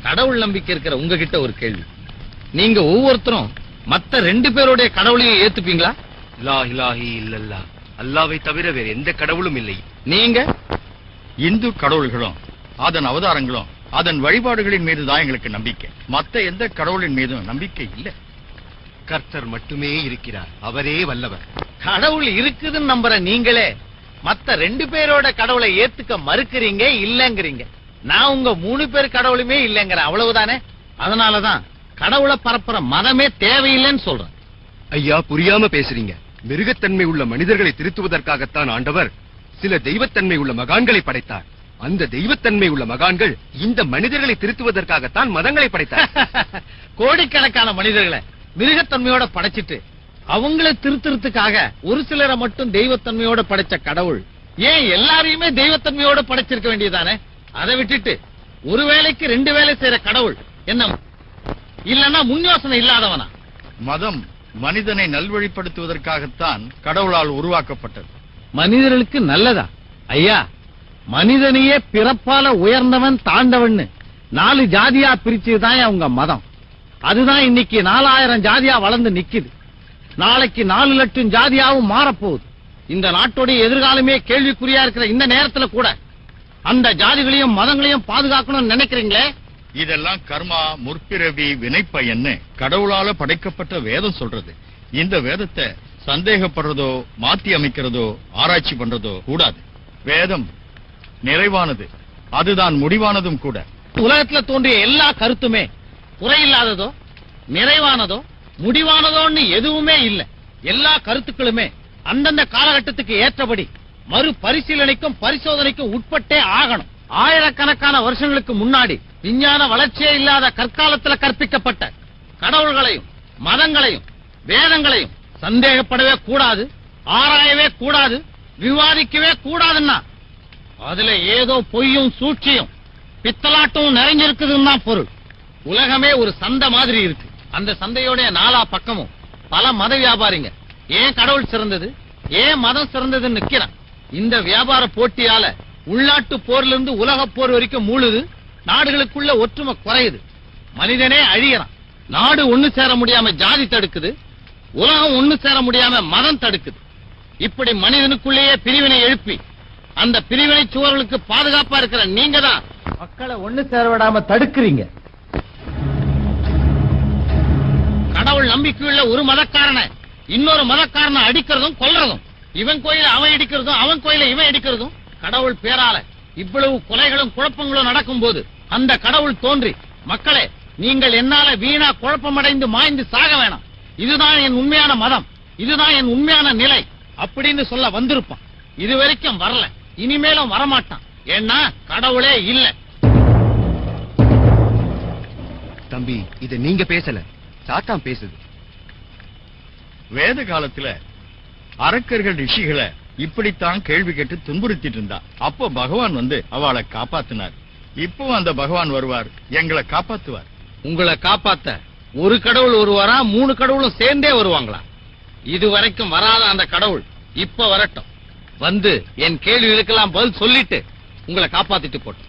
கடவுள் நம்பிக்கை இருக்கிற உங்ககிட்ட ஒரு கேள்வி. நீங்க ஒவ்வொருத்தரும் மத்த 2 பேருடைய கடவுளையும் ஏத்துப்பீங்களா? லா இலாஹி இல்லல்லா, அல்லாஹ்வை தவிர வேற எந்த கடவுளும் இல்லை. நீங்க? இந்து கடவுள்களும் அதன் அவதாரங்களும் அதன் வழிபாடுகளின் மீது தான் எங்களுக்கு நம்பிக்கை. மத்த எந்த கடவுளின் மீதும் நம்பிக்கை இல்லை. கர்த்தர் மட்டுமே இருக்கிறார், அவரே வல்லவர். கடவுள் இருக்குதுன்னு நம்புற நீங்களே மத்த 2 பேரோட கடவுளை ஏத்துக்க மறுக்கிறீங்க, இல்லங்கிறீங்க. நான் உங்க 3 பேர் கடவுளுமே இல்லங்கிற, அவ்வளவுதானே. அதனாலதான் கடவுளை பரப்புற மதமே தேவையில்லைன்னு சொல்றேன். ஐயா, புரியாம பேசுறீங்க. மிருகத்தன்மை உள்ள மனிதர்களை திருத்துவதற்காகத்தான் ஆண்டவர் சில தெய்வத்தன்மை உள்ள மகான்களை படைத்தார். அந்த தெய்வத்தன்மை உள்ள மகான்கள் இந்த மனிதர்களை திருத்துவதற்காகத்தான் மதங்களை படைத்தார். கோடிக்கணக்கான மனிதர்களை மிருகத்தன்மையோட படைச்சிட்டு அவங்களை திருத்துறதுக்காக ஒரு சிலரை மட்டும் தெய்வத்தன்மையோட படைச்ச கடவுள் ஏன் எல்லாரையுமே தெய்வத்தன்மையோட படைச்சிருக்க வேண்டியதானே? அதை விட்டுட்டு ஒரு வேளைக்கு 2 வேலை செய்யற கடவுள் என்ன இல்லன்னா முன் யோசனை இல்லாதவனா? மதம் மனிதனை நல்வழிப்படுத்துவதற்காகத்தான் கடவுளால் உருவாக்கப்பட்டது. மனிதர்களுக்கு நல்லதா? ஐயா, மனிதனையே பிறப்பால உயர்ந்தவன் தாண்டவன் 4 ஜாதியா பிரிச்சதுதான் உங்க மதம். அதுதான் இன்னைக்கு 4000 ஜாதியா வளர்ந்து நிக்குது. நாளைக்கு 4 லட்சம் ஜாதியாவும் மாறப்போகுது. இந்த நாட்டுடைய எதிர்காலமே கேள்விக்குறியா இருக்கிற இந்த நேரத்துல கூட அந்த ஜாதிகளையும் மதங்களையும் பாதுகாக்கணும்னு நினைக்கிறீங்களே? இதெல்லாம் கர்மா, முற்பிறவி, வினைப்பயன்னு கடவுளால படைக்கப்பட்ட வேதம் சொல்றது. இந்த வேதத்தை சந்தேகப்படுறதோ மாத்தி அமைக்கிறதோ ஆராய்ச்சி பண்றதோ கூடாது. வேதம் நிறைவானது, அதுதான் முடிவானதும் கூட. உலகத்துல தோன்றிய எல்லா கருத்துமே குறையில்லாததோ நிறைவானதோ முடிவானதோன்னு எதுவுமே இல்ல. எல்லா கருத்துக்களுமே அந்தந்த காலகட்டத்துக்கு ஏற்றபடி மறு பரிசீலனைக்கும் பரிசோதனைக்கும் உட்பட்டே ஆகணும். ஆயிரக்கணக்கான வருஷங்களுக்கு முன்னாடி விஞ்ஞான வளர்ச்சியே இல்லாத கற்காலத்துல கற்பிக்கப்பட்ட கடவுள்களையும் மதங்களையும் வேதங்களையும் சந்தேகப்படவே கூடாது, ஆராயவே கூடாது, விவாதிக்கவே கூடாதுன்னா அதுல ஏதோ பொய்யும் சூழ்ச்சியும் பித்தலாட்டும் நிறைஞ்சிருக்குதுன்னு தான் பொருள். உலகமே ஒரு சந்தை மாதிரி இருக்கு. அந்த சந்தையோட 4 பக்கமும் பல மத வியாபாரிங்க ஏன் கடவுள் சிறந்தது, ஏன் மதம் சிறந்ததுன்னு நிக்கிறான். இந்த வியாபார போட்டியால உள்நாட்டு போர்ல இருந்து உலக போர் வரைக்கும் மூழுது. நாடுகளுக்குள்ள ஒற்றுமை குறையுது. மனிதனே அழியறான். நாடு ஒண்ணு சேர முடியாம ஜாதி தடுக்குது, உலகம் ஒண்ணு சேர முடியாம மதம் தடுக்குது. இப்படி மனிதனுக்குள்ளேயே பிரிவினை எழுப்பி அந்த பிரிவினை சுவர்களுக்கு பாதுகாப்பா இருக்கிற நீங்க தான் மக்களை ஒண்ணு சேர விடாம தடுக்கிறீங்க. கடவுள் நம்பிக்கையுள்ள ஒரு மதக்காரனை இன்னொரு மதக்காரனை அடிக்கிறதும் கொல்றதும், இவன் கோயில அவன் இடிக்கிறதும் அவன் கோயில இவன் இடிக்கிறதும், கடவுள் பேரால இவ்வளவு கொலைகளும் குழப்பங்களும் நடக்கும் போது அந்த கடவுள் தோன்றி மக்களே நீங்கள் என்னால வீணா குழப்பமடைந்து மாய்ந்து சாக வேணாம், இதுதான் என் உண்மையான மதம், இதுதான் என் உண்மையான நிலை அப்படின்னு சொல்ல வந்திருப்பான். இதுவரைக்கும் வரல, இனிமேலும் வரமாட்டான். ஏன்னா கடவுளே இல்ல. தம்பி, இத நீங்க பேசல, சாத்தான் பேசுது. வேத காலத்துல அரக்கர்கள் ரிஷிகளை இப்படித்தான் கேள்வி கேட்டு துன்புறுத்திட்டு இருந்தா. அப்போ பகவான் வந்து அவளை காப்பாத்தினார். இப்போ அந்த பகவான் வருவார், எங்களை காப்பாத்துவார். உங்களை காப்பாத்த ஒரு கடவுள் வருவாரா, 3 கடவுளும் சேர்ந்தே வருவாங்களா? இதுவரைக்கும் வராத அந்த கடவுள் இப்ப வரட்டும். வந்து என் கேள்விகளுக்கெல்லாம் பதில் சொல்லிட்டு உங்களை காப்பாத்திட்டு போட்டோம்.